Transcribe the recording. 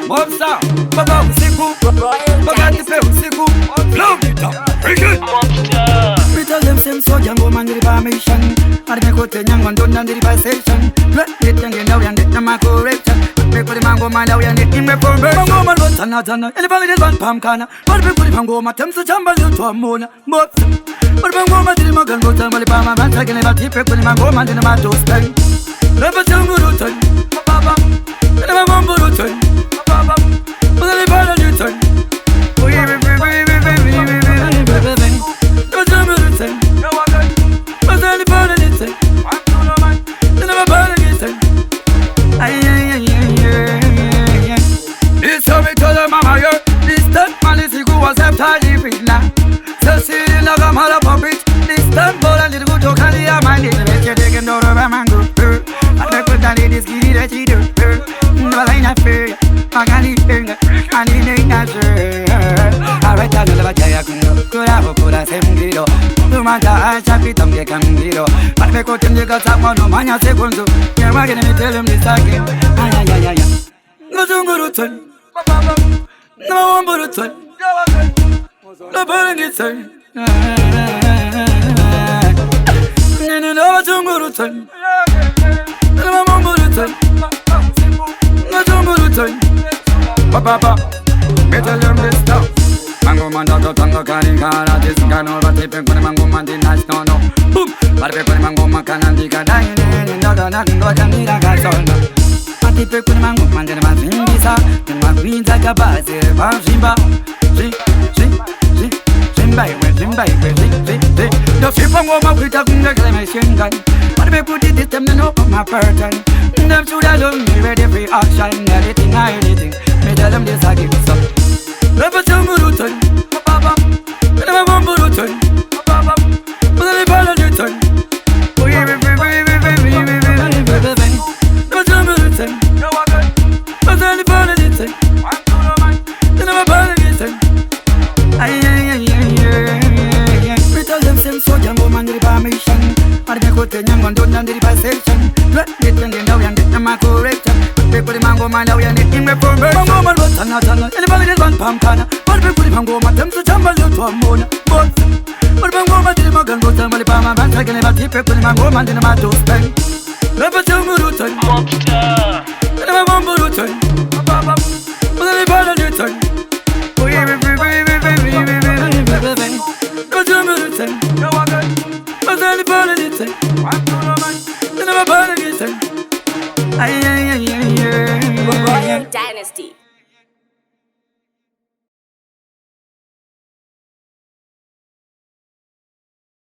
Monster, baba usiku, bagati pe usiku, love it up, break it. We tell them same so jango mandiri ba mission, arme kote nyango ndona ndiri ba session. Let it and now and get my correction. Me put the mango man now and in me for mango man but tana. Anybody that want palm kana, but we put the mango man them so jamba you to amona. But mango man diri magan but mali pa man taking about tip put the mango man in my toast time. Never tell me to turn, baba. Never mambo to turn. Parve temdega samono manya secondo. Never gonna tell him this again. Ay. No zungurutan, no umburutan, no barangitan. No zungurutan, no umburutan, no zungurutan. Papa, better learn this stuff. Mango man da tango kari kara disgano bate pe con mango man di nasto no boom parve con mango makana di kadai ne no do kanira ga sono bate pe con mango man di ma zindisa de ma vinza ga base ba zimba zimba do si pango ma kuita kunga kale me shengan parve put it them no my pattern them should have me ready for action anything me tell them this again so never tell me to turn, baba. Never want me to turn, baba. But I never let you turn. Oh yeah, never tell me to turn. But I never let you turn. Never let you turn. Ay. We tell them same so jango mandiri ba mission. Arme kote nyango ndona ndiri ba session. Let it and now and get my correction. People mango man now and in me for mango man but tana. Anybody that want palm kana, but people mango man them so jamba you to amona. But mango man diri magan but mali pa man taking about people mango man in my toast time. Never tell me to turn. Never want me to turn. Baba, but I never let you turn. Oh yeah, go tell me to turn. But I never let you turn. Never let you turn. Ay. Royal Dynasty.